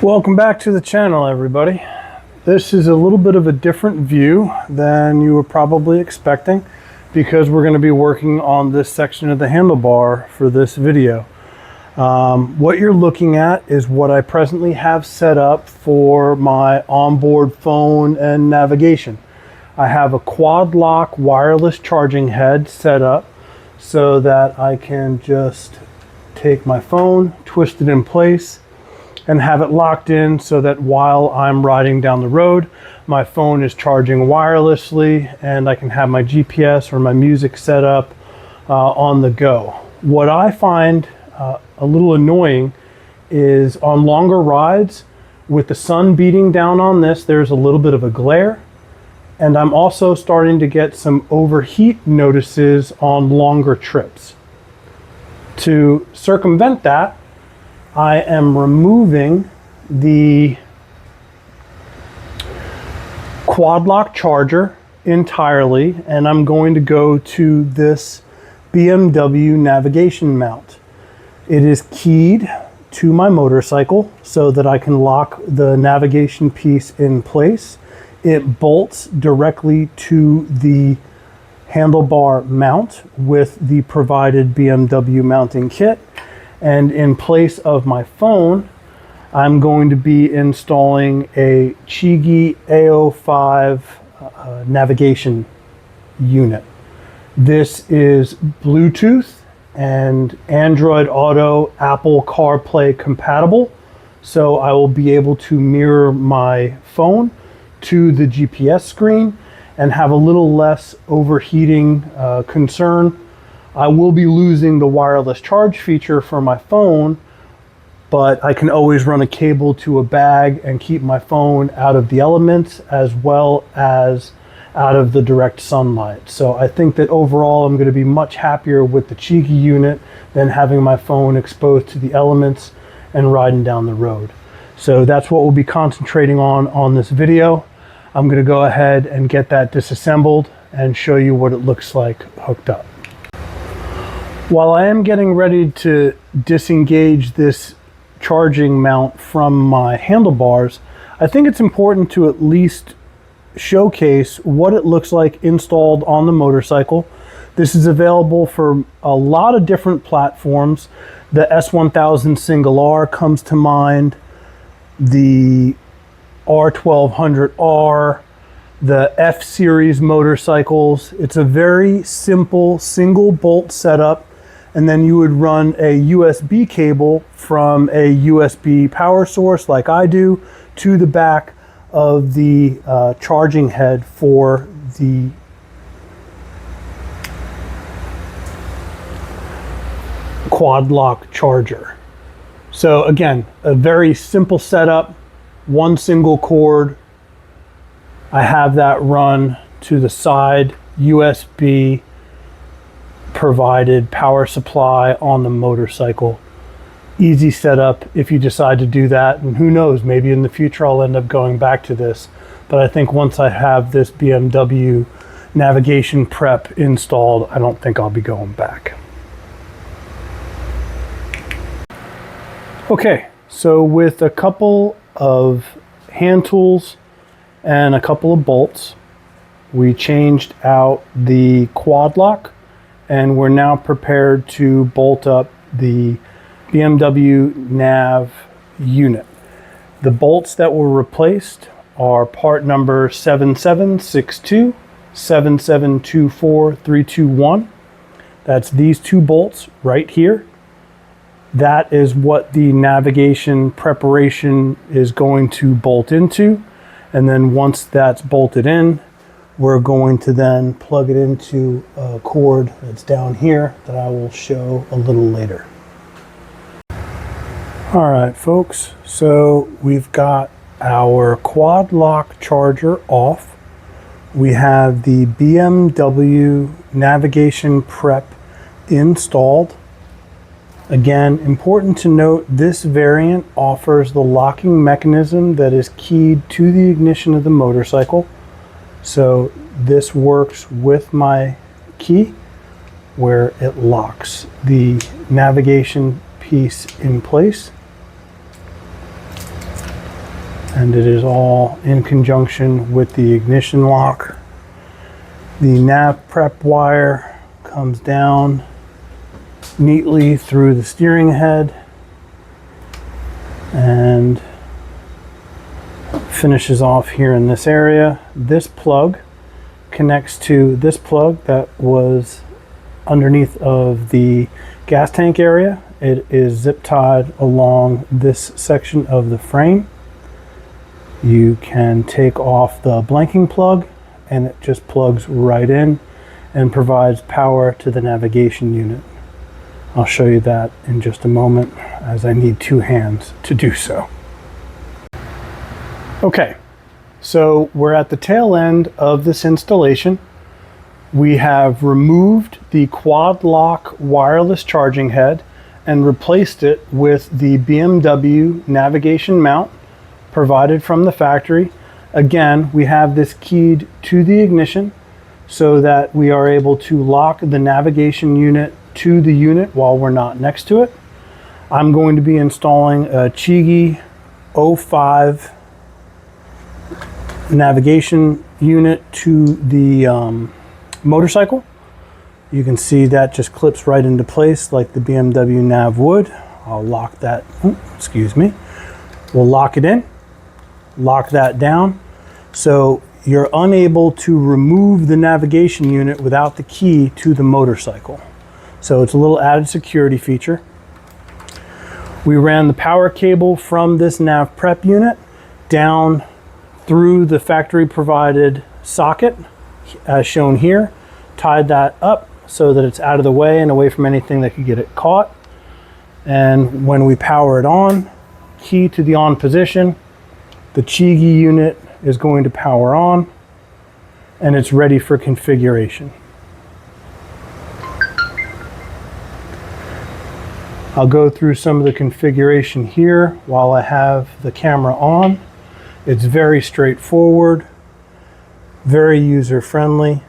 Welcome back to the channel, everybody. This is a little bit of a different view than you were probably expecting because we're going to be working on this section of the handlebar for this video. What you're looking at is what I presently have set up for my onboard phone and navigation. I have a Quadlock wireless charging head set up so that I can just take my phone, twist it in place, and have it locked in so that while I'm riding down the road, my phone is charging wirelessly and I can have my GPS or my music set up on the go. What I find a little annoying is on longer rides, with the sun beating down on this, there's a little bit of a glare, and I'm also starting to get some overheat notices on longer trips. To circumvent that, I am removing the Quadlock charger entirely, and I'm going to go to this BMW navigation mount. It is keyed to my motorcycle so that I can lock the navigation piece in place. It bolts directly to the handlebar mount with the provided BMW mounting kit. And in place of my phone, I'm going to be installing a Chigee AiO 5 navigation unit. This is Bluetooth and Android Auto, Apple CarPlay compatible. So I will be able to mirror my phone to the GPS screen and have a little less overheating concern. I will be losing the wireless charge feature for my phone, but I can always run a cable to a bag and keep my phone out of the elements as well as out of the direct sunlight. So I think that overall I'm going to be much happier with the Chigee unit than having my phone exposed to the elements and riding down the road. So that's what we'll be concentrating on this video. I'm going to go ahead and get that disassembled and show you what it looks like hooked up. While I am getting ready to disengage this charging mount from my handlebars, I think it's important to at least showcase what it looks like installed on the motorcycle. This is available for a lot of different platforms. The S1000 Single R comes to mind, the R1200R, the F-Series motorcycles. It's a very simple single bolt setup, and then you would run a USB cable from a USB power source like I do to the back of the charging head for the Quadlock charger. So again, a very simple setup, one single cord. I have that run to the side USB provided power supply on the motorcycle. Easy setup if you decide to do that, and who knows, maybe in the future I'll end up going back to this, but I think once I have this BMW Navigation Prep installed, I don't think I'll be going back. Okay, so with a couple of hand tools and a couple of bolts, we changed out the Quadlock, and we're now prepared to bolt up the BMW Nav unit. The bolts that were replaced are part number 7762, 7724, 321. That's these two bolts right here. That is what the navigation preparation is going to bolt into. And then once that's bolted in, we're going to then plug it into a cord that's down here that I will show a little later. All right, folks, so we've got our Quadlock charger off. We have the BMW Navigation Prep installed. Again, important to note, this variant offers the locking mechanism that is keyed to the ignition of the motorcycle. So this works with my key where it locks the navigation piece in place. And it is all in conjunction with the ignition lock. The nav prep wire comes down neatly through the steering head and finishes off here in this area. This plug connects to this plug that was underneath of the gas tank area. It is zip tied along this section of the frame. You can take off the blanking plug and it just plugs right in and provides power to the navigation unit. I'll show you that in just a moment, as I need two hands to do so. Okay, so we're at the tail end of this installation. We have removed the Quadlock wireless charging head and replaced it with the BMW navigation mount provided from the factory. Again, we have this keyed to the ignition so that we are able to lock the navigation unit to the unit while we're not next to it. I'm going to be installing a Chigee AiO navigation unit to the motorcycle. You can see that just clips right into place like the BMW Nav would. I'll lock that, excuse me. We'll lock it in, lock that down. So you're unable to remove the navigation unit without the key to the motorcycle. So it's a little added security feature. We ran the power cable from this Nav Prep unit down through the factory provided socket as shown here, tied that up so that it's out of the way and away from anything that could get it caught. And when we power it on, key to the on position, the Chigee unit is going to power on and it's ready for configuration. I'll go through some of the configuration here while I have the camera on. It's very straightforward, very user-friendly,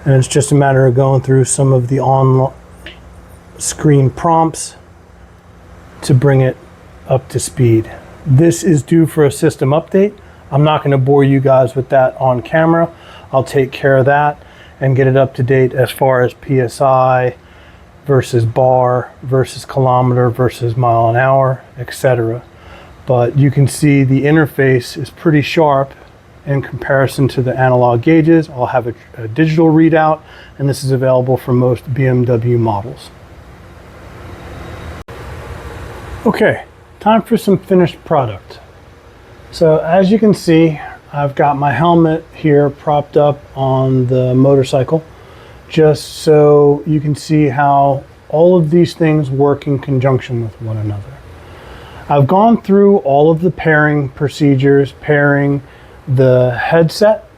and it's just a matter of going through some of the on-screen prompts to bring it up to speed. This is due for a system update. I'm not going to bore you guys with that on camera. I'll take care of that and get it up to date as far as PSI versus bar versus kilometer versus mile an hour, etc. But you can see the interface is pretty sharp in comparison to the analog gauges. I'll have a digital readout, and this is available for most BMW models. Okay, time for some finished product. So as you can see, I've got my helmet here propped up on the motorcycle, just so you can see how all of these things work in conjunction with one another. I've gone through all of the pairing procedures, pairing the headset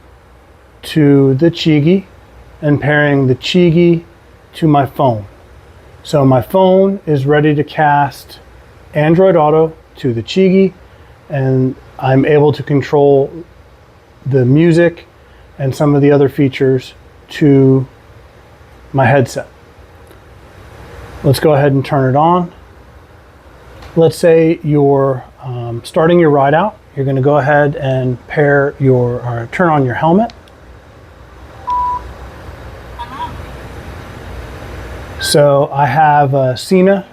to the Chigee and pairing the Chigee to my phone. So my phone is ready to cast Android Auto to the Chigee, and I'm able to control the music and some of the other features to my headset. Let's go ahead and turn it on. Let's say you're starting your ride out. You're going to go ahead and turn on your helmet. So I have a Sena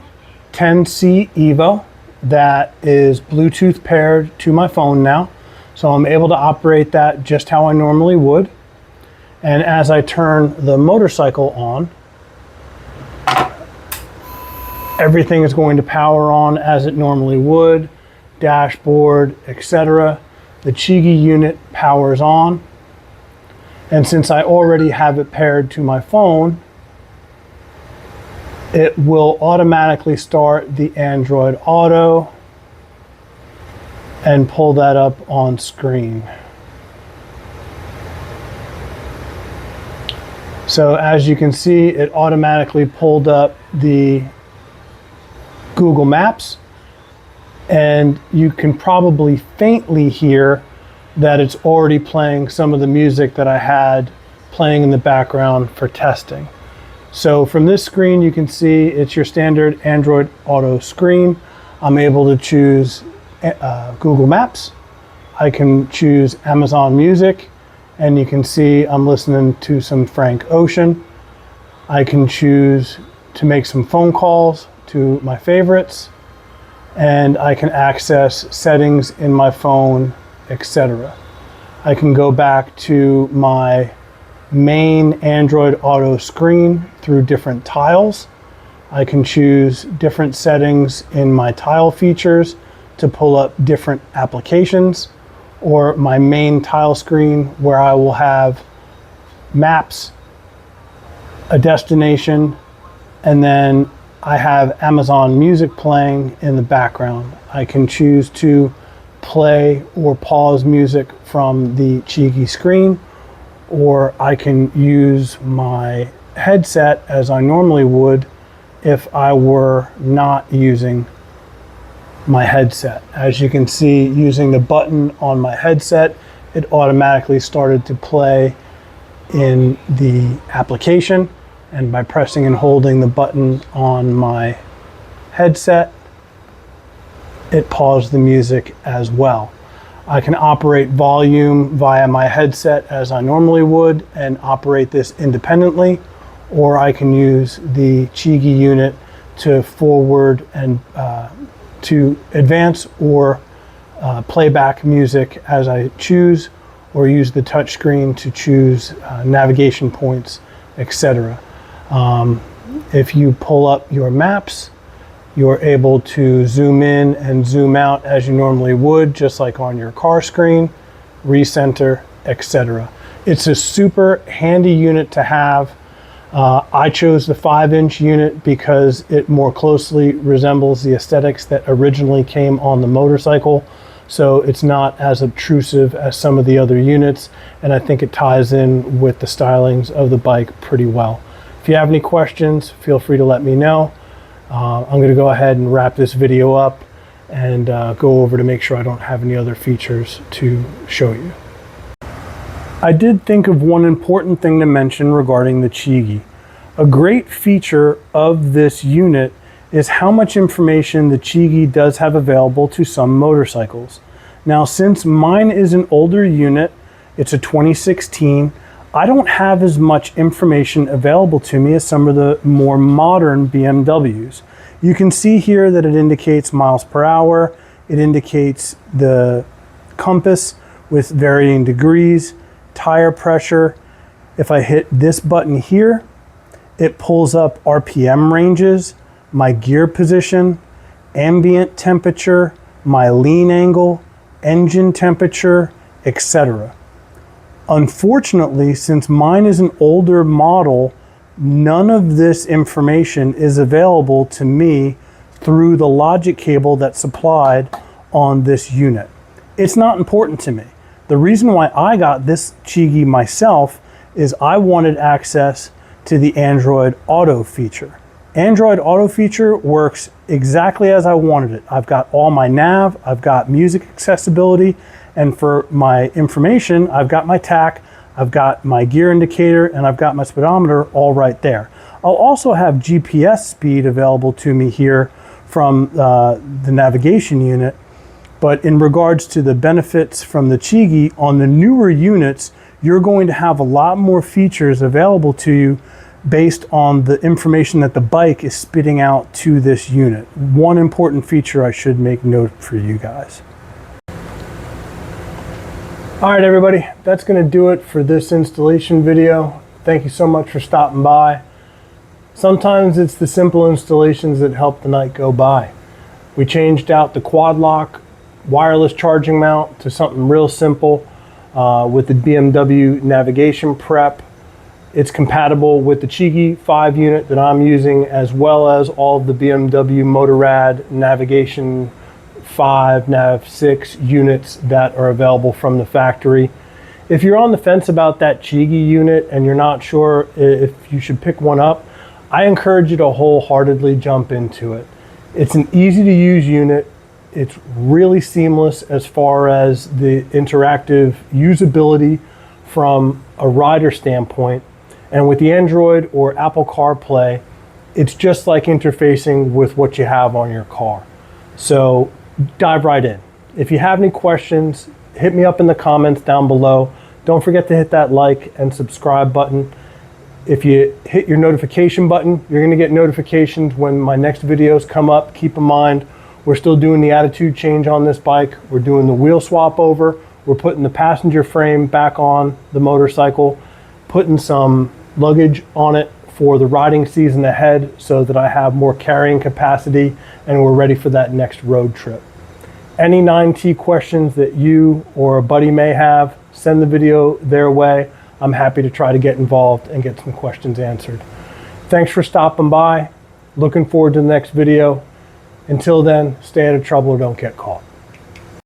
10C Evo that is Bluetooth paired to my phone now. So I'm able to operate that just how I normally would. And as I turn the motorcycle on, everything is going to power on as it normally would, dashboard, etc. The Chigee unit powers on. And since I already have it paired to my phone, it will automatically start the Android Auto and pull that up on screen. So as you can see, it automatically pulled up the Google Maps, and you can probably faintly hear that it's already playing some of the music that I had playing in the background for testing. So from this screen, you can see it's your standard Android Auto screen. I'm able to choose Google Maps. I can choose Amazon Music, and you can see I'm listening to some Frank Ocean. I can choose to make some phone calls to my favorites, and I can access settings in my phone, etc. I can go back to my main Android Auto screen through different tiles. I can choose different settings in my tile features to pull up different applications, or my main tile screen where I will have maps, a destination, and then I have Amazon Music playing in the background. I can choose to play or pause music from the Chigee screen, or I can use my headset as I normally would if I were not using my headset. As you can see, using the button on my headset, it automatically started to play in the application, and by pressing and holding the button on my headset, it paused the music as well. I can operate volume via my headset as I normally would and operate this independently, or I can use the Chigee unit to forward and to advance or playback music as I choose, or use the touchscreen to choose navigation points, etc. If you pull up your maps, you're able to zoom in and zoom out as you normally would, just like on your car screen, recenter, etc. It's a super handy unit to have. I chose the 5-inch unit because it more closely resembles the aesthetics that originally came on the motorcycle, so it's not as obtrusive as some of the other units, and I think it ties in with the stylings of the bike pretty well. If you have any questions, feel free to let me know. I'm going to go ahead and wrap this video up and go over to make sure I don't have any other features to show you. I did think of one important thing to mention regarding the Chigee. A great feature of this unit is how much information the Chigee does have available to some motorcycles. Now, since mine is an older unit, it's a 2016, I don't have as much information available to me as some of the more modern BMWs. You can see here that it indicates miles per hour, it indicates the compass with varying degrees, tire pressure. If I hit this button here, it pulls up RPM ranges, my gear position, ambient temperature, my lean angle, engine temperature, etc. Unfortunately, since mine is an older model, none of this information is available to me through the logic cable that's supplied on this unit. It's not important to me. The reason why I got this Chigee myself is I wanted access to the Android Auto feature. Android Auto feature works exactly as I wanted it. I've got all my nav, I've got music accessibility, and for my information, I've got my tach, I've got my gear indicator, and I've got my speedometer all right there. I'll also have GPS speed available to me here from the navigation unit, but in regards to the benefits from the Chigee, on the newer units, you're going to have a lot more features available to you based on the information that the bike is spitting out to this unit. One important feature I should make note for you guys. All right, everybody, that's going to do it for this installation video. Thank you so much for stopping by. Sometimes it's the simple installations that help the night go by. We changed out the Quadlock wireless charging mount to something real simple with the BMW Navigation Prep. It's compatible with the Chigee 5 unit that I'm using, as well as all of the BMW Motorrad Navigation 5, Nav 6 units that are available from the factory. If you're on the fence about that Chigee unit and you're not sure if you should pick one up, I encourage you to wholeheartedly jump into it. It's an easy to use unit. It's really seamless as far as the interactive usability from a rider standpoint. And with the Android or Apple CarPlay, it's just like interfacing with what you have on your car. So dive right in. If you have any questions, hit me up in the comments down below. Don't forget to hit that like and subscribe button. If you hit your notification button, you're going to get notifications when my next videos come up. Keep in mind, we're still doing the attitude change on this bike. We're doing the wheel swap over. We're putting the passenger frame back on the motorcycle, putting some luggage on it for the riding season ahead so that I have more carrying capacity and we're ready for that next road trip. Any 9T questions that you or a buddy may have, send the video their way. I'm happy to try to get involved and get some questions answered. Thanks for stopping by. Looking forward to the next video. Until then, stay out of trouble or don't get caught.